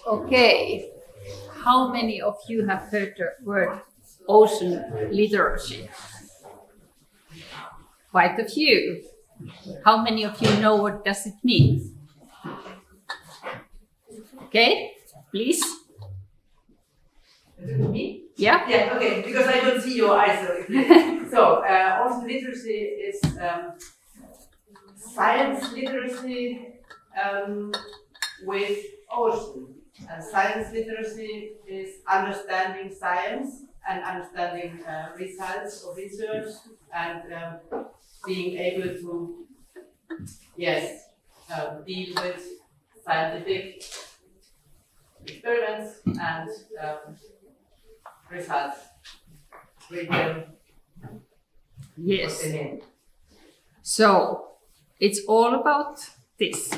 Okay. How many of you have heard the word ocean literacy? Quite a few. How many of you know what does it mean? Okay, please. Me? Yeah? Yeah, okay, because I don't see your eyes. So, ocean literacy is science literacy with ocean. And science literacy is understanding science and understanding results of research and being able to, deal with scientific experiments and results. With them. Yes. So, it's all about this.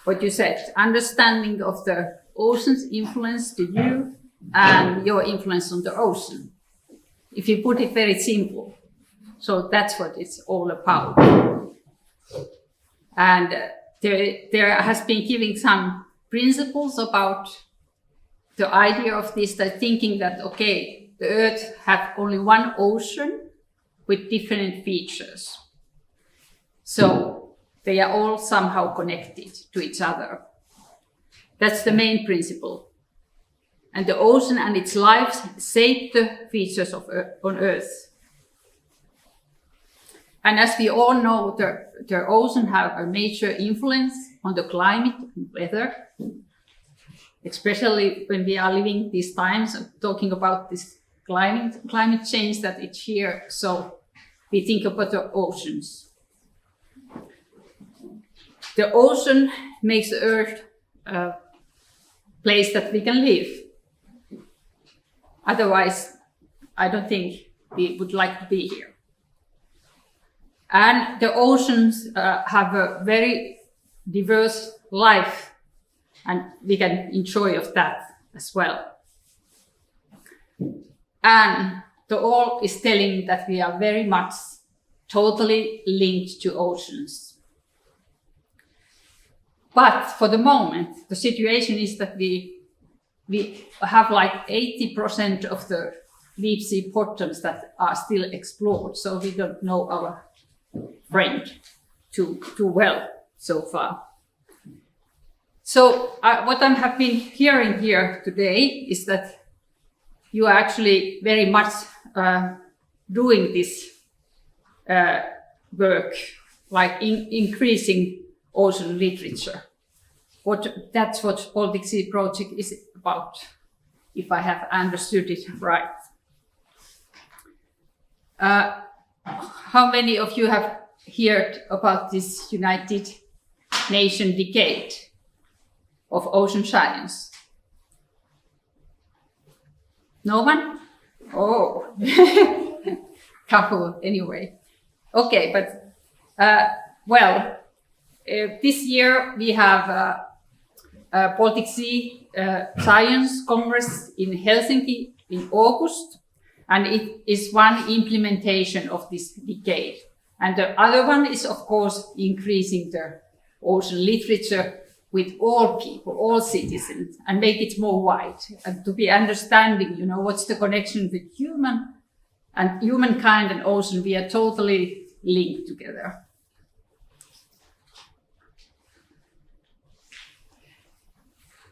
What you said, understanding of the ocean's influence to you and your influence on the ocean. If you put it very simple. So that's what it's all about. And there has been giving some principles about the idea of this, that thinking that, okay, the Earth have only one ocean with different features. So they are all somehow connected to each other. That's the main principle. And the ocean and its lives shape the features of on Earth. And as we all know, the ocean have a major influence on the climate and weather, especially when we are living these times, talking about this climate change that it's here. So we think about the oceans. The ocean makes the Earth a place that we can live. Otherwise, I don't think we would like to be here. And the oceans have a very diverse life, and we can enjoy of that as well. And the all is telling that we are very much totally linked to oceans. But for the moment, the situation is that we have like 80% of the deep sea bottoms that are still explored, so we don't know our friend too well so far. So what I have been hearing here today is that you are actually very much doing this work, like increasing ocean literature. That's what Baltic Sea project is about, if I have understood it right. How many of you have heard about this United Nations Decade of Ocean Science? No one? Oh, couple anyway. Okay, but this year we have Baltic Sea Science Congress in Helsinki in August, and it is one implementation of this decade. And the other one is, of course, increasing the ocean literature with all people, all citizens, and make it more wide, and to be understanding, what's the connection with humankind and ocean. We are totally linked together.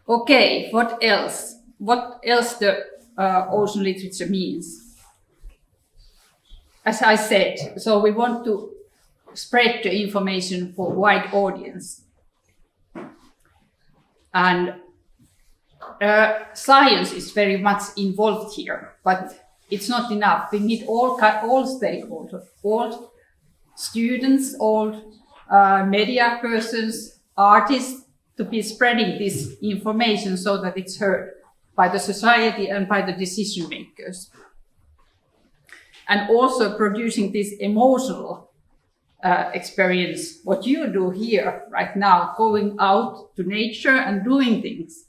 Okay, what else? What else the ocean literature means? As I said, so we want to spread the information for a wide audience. And science is very much involved here, but it's not enough. We need all stakeholders, all students, all media persons, artists, to be spreading this information so that it's heard by the society and by the decision makers. And also producing this emotional experience, what you do here right now, going out to nature and doing things.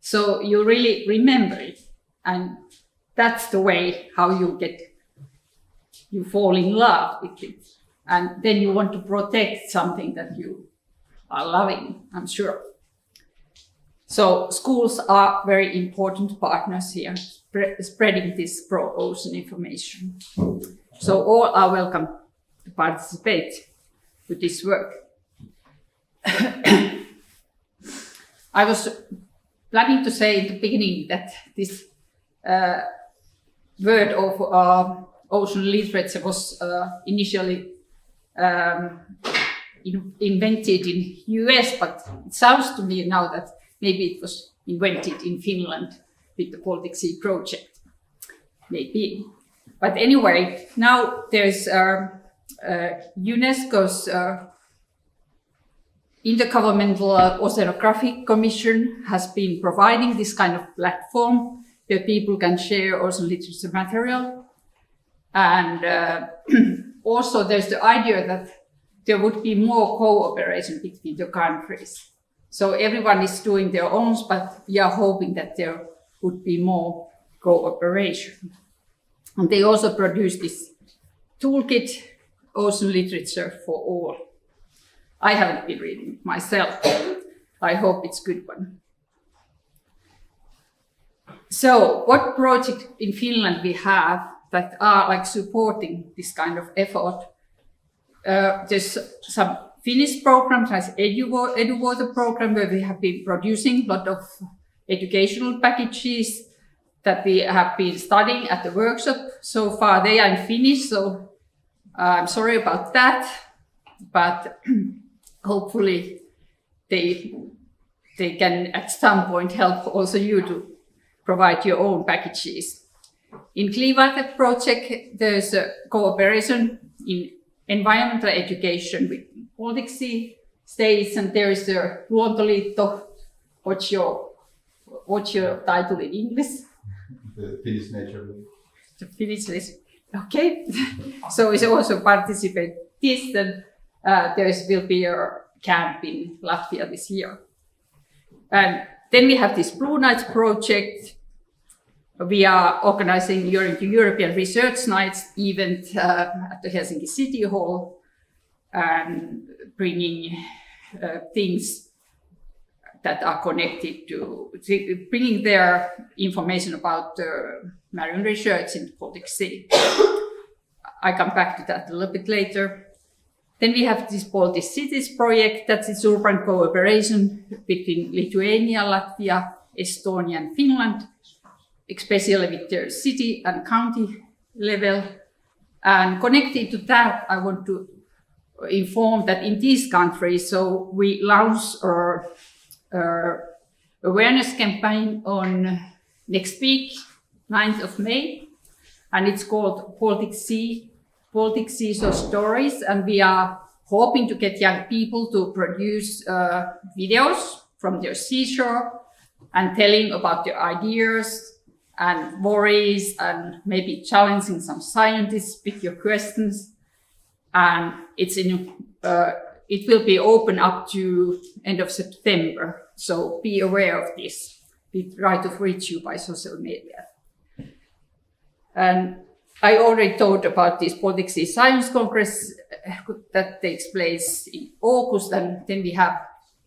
So you really remember it. And that's the way how you fall in love with it. And then you want to protect something that you are loving, I'm sure. So schools are very important partners here, spreading this pro-ocean information. So all are welcome to participate with this work. I was planning to say in the beginning that this word of ocean literature was initially invented in US, but it sounds to me now that maybe it was invented in Finland with the Baltic Sea project, maybe. But anyway, now there's UNESCO's Intergovernmental Oceanographic Commission has been providing this kind of platform where people can share ocean literature material. And also there's the idea that there would be more cooperation between the countries. So everyone is doing their own, but we are hoping that there would be more cooperation. And they also produce this toolkit, Ocean Literature for All. I haven't been reading it myself. I hope it's a good one. So what project in Finland we have that are like supporting this kind of effort? There's some Finnish programs, like EduWater program, where we have been producing a lot of educational packages that we have been studying at the workshop. So far they are in Finnish, so I'm sorry about that, but hopefully they can at some point help also you to provide your own packages. In Kliivaate project, there's a cooperation in environmental education with Baltic Sea states, and there is the Luontoliitto. What's your title in English? The Finnish Nature League. The Finnish list. Okay. So it's also participate this, and there will be a camp in Latvia this year. And then we have this Blue Nights project. We are organizing during the European Research Nights event at the Helsinki City Hall and bringing things that are connected to bringing their information about marine research in the Baltic Sea. I come back to that a little bit later. Then we have this Baltic Cities project, that's its urban cooperation between Lithuania, Latvia, Estonia and Finland, especially with their city and county level. And connected to that, I want to inform that in these countries, so we launched our awareness campaign on next week, 9th of May, and it's called Baltic Sea So Stories, and we are hoping to get young people to produce videos from their seashore and telling about their ideas and worries and maybe challenging some scientists with your questions. And it will be open up to end of September. So be aware of this. We try to reach you by social media. And I already told about this Baltic Sea Science Congress that takes place in August, and then we have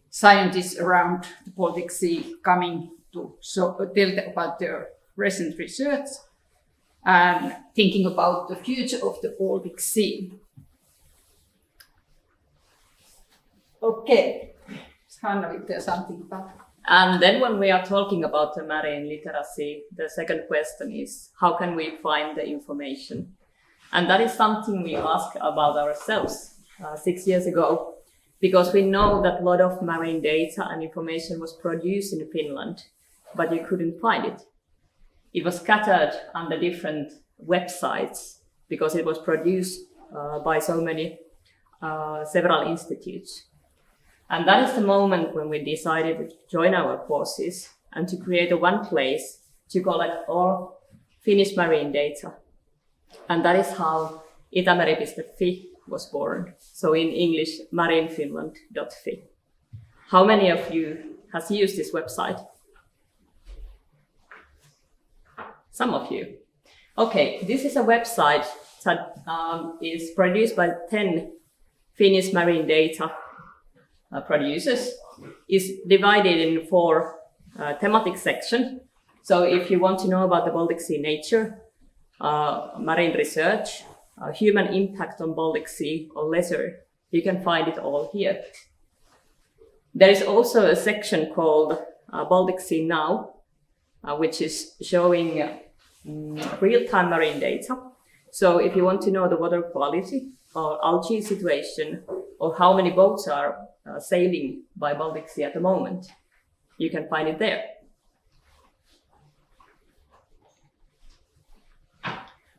scientists around the Baltic Sea coming to tell about their recent research and thinking about the future of the Baltic Sea. Okay, Hanna, is there something about? And then when we are talking about the marine literacy, the second question is, how can we find the information? And that is something we asked about ourselves 6 years ago, because we know that a lot of marine data and information was produced in Finland, but you couldn't find it. It was scattered on the different websites because it was produced by so many, several institutes. And that is the moment when we decided to join our forces and to create one place to collect all Finnish marine data. And that is how itameri.fi was born. So in English, marinefinland.fi. How many of you has used this website? Some of you. Okay, this is a website that is produced by 10 Finnish marine data producers, is divided in 4 thematic sections. So if you want to know about the Baltic Sea nature, marine research, human impact on Baltic Sea or leisure, you can find it all here. There is also a section called Baltic Sea Now, which is showing real-time marine data. So if you want to know the water quality or algae situation or how many boats are sailing by Baltic Sea at the moment, you can find it there.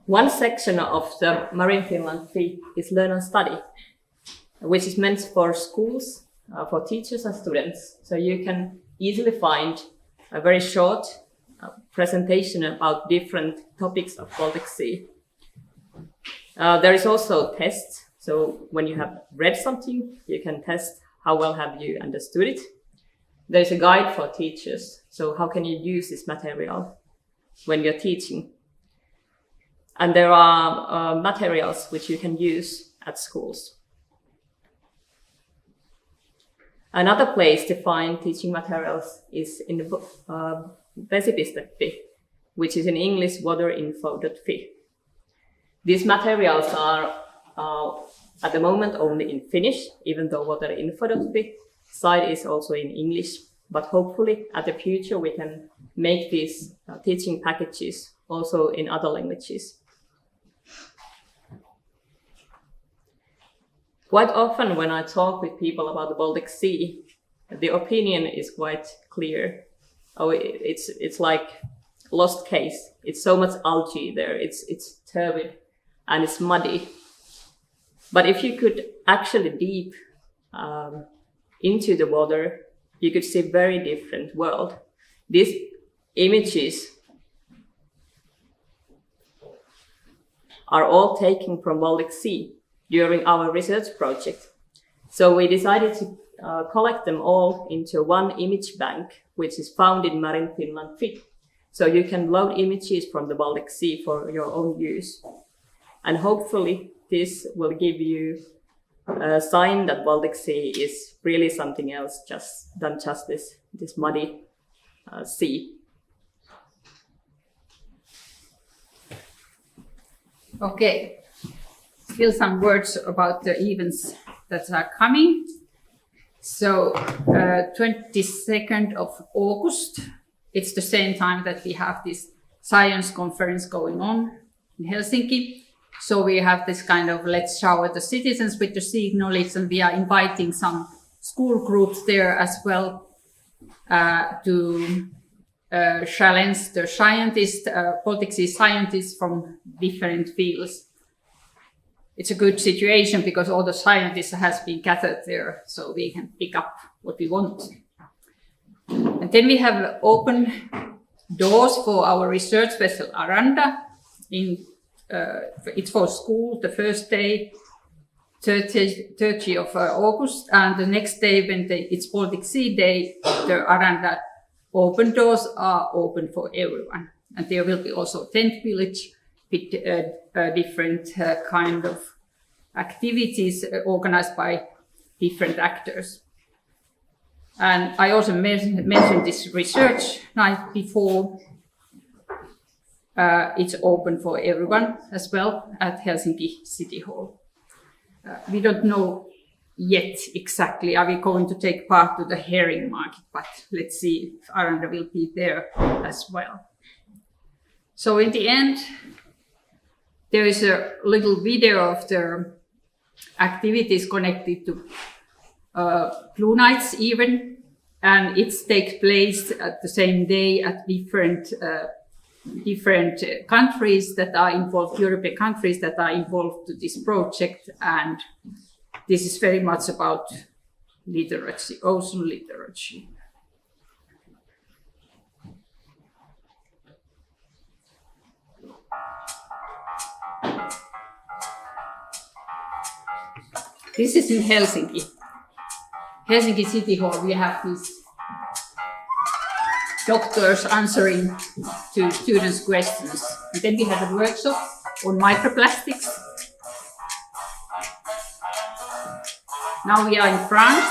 One section of the Marine Finland fee is Learn and Study, which is meant for schools, for teachers and students. So you can easily find a very short presentation about different topics of Baltic Sea. There is also tests. So when you have read something, you can test how well have you understood it. There's a guide for teachers. So how can you use this material when you're teaching? And there are materials which you can use at schools. Another place to find teaching materials is in the book Vesi.fi, which is in English waterinfo.fi. These materials are at the moment only in Finnish, even though waterinfo.fi site is also in English. But hopefully at the future we can make these teaching packages also in other languages. Quite often when I talk with people about the Baltic Sea, the opinion is quite clear. Oh, it's like lost case. It's so much algae there. It's turbid and it's muddy. But if you could actually deep into the water, you could see very different world. These images are all taken from Baltic Sea during our research project. So we decided to collect them all into one image bank, which is found in Marine Finland FI. So you can load images from the Baltic Sea for your own use. And hopefully this will give you a sign that Baltic Sea is really something else than just this muddy sea. Okay. Still some words about the events that are coming. So 22nd of August, it's the same time that we have this science conference going on in Helsinki. So we have this kind of let's shower the citizens with the sea knowledge, and we are inviting some school groups there as well to challenge the scientists, Baltic Sea scientists from different fields. It's a good situation because all the scientists has been gathered there, so we can pick up what we want. And then we have open doors for our research vessel Aranda. It's for school the first day, 30 of August, and the next day when it's Baltic Sea Day, the Aranda open doors are open for everyone. And there will be also tent village with different kind of activities organized by different actors. And I also mentioned this research night before. It's open for everyone as well at Helsinki City Hall. We don't know yet exactly are we going to take part to the herring market, but let's see if Aranda will be there as well. So in the end, there is a little video of the activities connected to Blue Nights event, and it takes place at the same day at different countries that are involved, European countries that are involved to this project, and this is very much about literacy, ocean literature. This is in Helsinki. Helsinki City Hall, we have these doctors answering to students' questions. And then we have a workshop on microplastics. Now we are in France,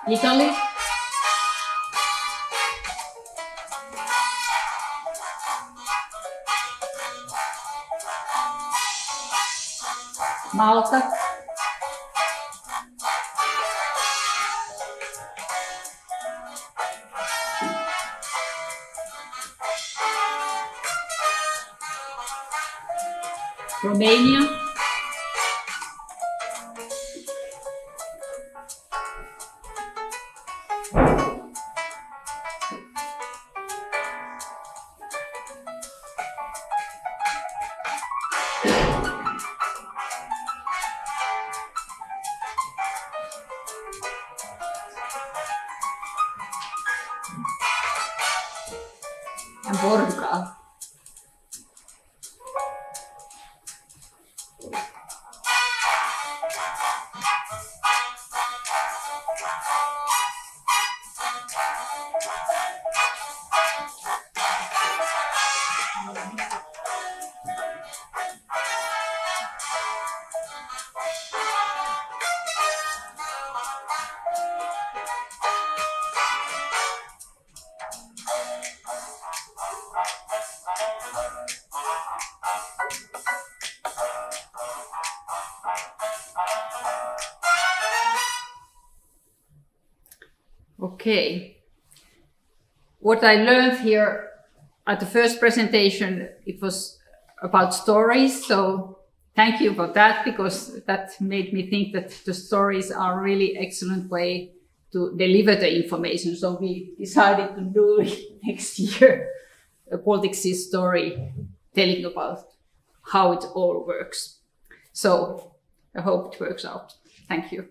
Italy. Malta. Romania. And Portugal. Okay. What I learned here at the first presentation, it was about stories. So thank you for that, because that made me think that the stories are a really excellent way to deliver the information. So we decided to do it next year, a Baltic Sea story telling about how it all works. So I hope it works out. Thank you.